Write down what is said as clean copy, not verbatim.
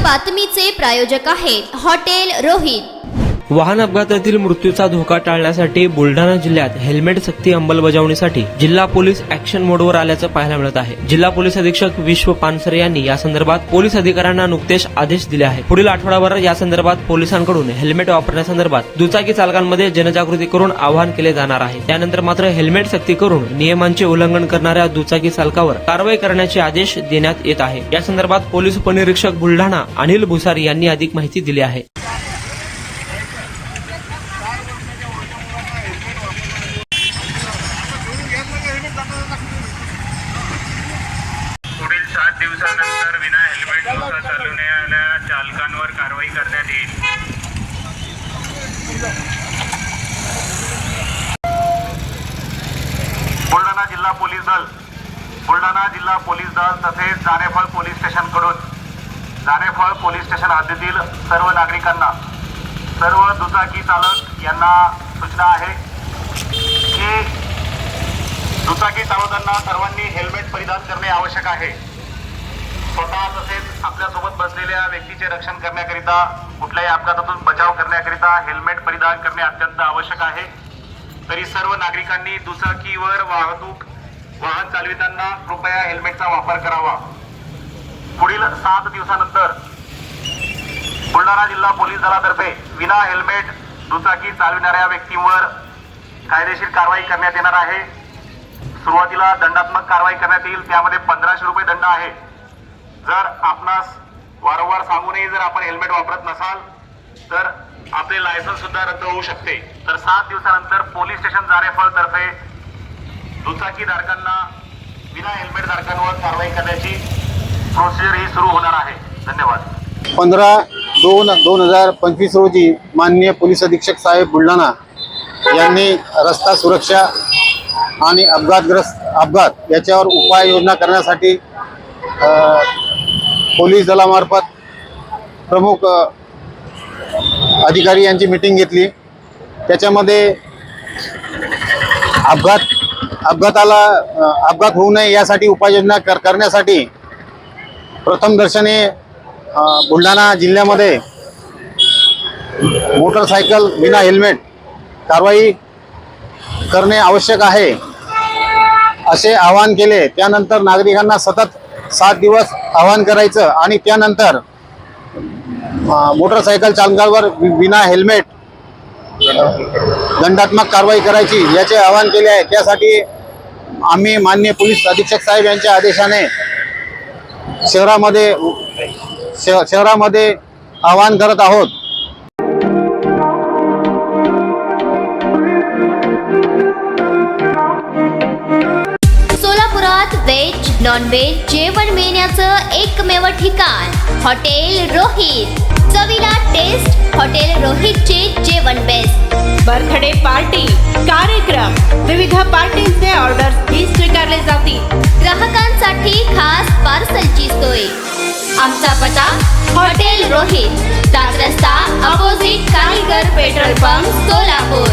बातमीचे प्रायोजक आहेत हॉटेल रोहित। वाहन अपघातातील मृत्यूचा धोका टाळण्यासाठी बुलढाणा जिल्ह्यात हेल्मेट सक्ती अंमलबजावणीसाठी जिल्हा पोलीस ॲक्शन मोडवर आल्याचं पाहायला मिळत आहे। जिल्हा पोलीस अधीक्षक विश्व पानसरे यांनी या संदर्भात पोलीस अधिकाऱ्यांना नुकतेच आदेश दिले आहेत। पुढील आठवडाभर या संदर्भात पोलिसांकडून हेल्मेट वापरण्यासंदर्भात दुचाकी चालकांमध्ये जनजागृती करून आवाहन केले जाणार आहे। त्यानंतर मात्र हेल्मेट सक्ती करून नियमांचे उल्लंघन करणाऱ्या दुचाकी चालकावर कारवाई करण्याचे आदेश देण्यात येत आहे। या संदर्भात पोलीस उपनिरीक्षक बुलढाणा अनिल भुसारी यांनी अधिक माहिती दिली आहे। पुढील 7 दिवसानंतर विना हेल्मेट मोटार चालवणाऱ्या चालकांवर कारवाई करण्यात येईल। बुलढाणा जिल्हा पोलीस दल तसेच जानेफळ पोलीस स्टेशन हद्दीतील सर्व नागरिकांना, सर्व दुचाकी चालक यांना सूचना आहे की दुचाकी चालवताना सर्वांनी हेल्मेट परिधान करणे आवश्यक आहे। स्वतः तसेच आपल्यासोबत बसलेल्या व्यक्तीचे रक्षण करण्याकरिता, कुठल्याही अपघातातून बचाव करण्याकरिता हेल्मेट परिधान करणे अत्यंत आवश्यक आहे। तरी सर्व नागरिकांनी दुचाकीवर वाहन चालविताना कृपया हेल्मेटचा वापर करावा। पुढील 7 दिवसानंतर बुलढाणा जिल्हा पोलीस दलातर्फे विना हेल्मेट दुचाकी चालविणाऱ्या व्यक्तींवर कायदेशीर कारवाई करण्यात येणार आहे। सुरुवातीला दंडात्मक कारवाई करण्यात येईल, त्यामध्ये 1500 रुपये दंड आहे। जर आपणास वारंवार सांगूनही जर आपण हेल्मेट वापरत नसाल तर आपले लायसन्स सुद्धा रद्द होऊ शकते। तर 7 दिवसानंतर पोलीस स्टेशन जानेफळ तर्फे दुचाकी धारकांना, विना हेल्मेट धारकांवर कारवाई करण्याची प्रोसिजर ही सुरू होणार आहे। धन्यवाद। 15/2/2025 रोजी माननीय पोलीस अधीक्षक साहेब बुलढाणा यांनी रस्ता सुरक्षा आणि अपघात याच्यावर उपाययोजना करण्यासाठी पोलीस दलामार्फत प्रमुख अधिकारी यांची मीटिंग घेतली। त्याच्यामध्ये अपघात होऊ नये यासाठी उपाययोजना करण्यासाठी प्रथमदर्शनी बुलढाणा जिल्ह्यामध्ये मोटरसायकल विना हेल्मेट कारवाई करणे आवश्यक आहे असे आवाहन केले। त्यानंतर नागरिकांना सतत 7 दिवस आवाहन करायचं आणि त्यानंतर मोटरसायकल चालकांवर विना हेल्मेट दंडात्मक कारवाई करायची याचे आवाहन केले आहे। त्यासाठी आम्ही माननीय पोलीस अधीक्षक साहेब यांच्या आदेशाने शहरामध्ये आवाहन करत आहोत। सोलापुरात व्हेज नॉन व्हेज जेवण मिळण्याचं एकमेव ठिकाण हॉटेल रोहित। चवीला टेस्ट, हॉटेल रोहितचे जेवण बेस्ट। बर्थडे पार्टी, कार्यक्रम, विविध पार्टींचे ऑर्डर्स ही स्वीकारले जातील। ग्राहकांसाठी खास पार्सलची सोय। आमचा पत्ता हॉटेल रोहित, 7 रस्ता अपोजिट कारीगर पेट्रोल पंप, सोलापूर।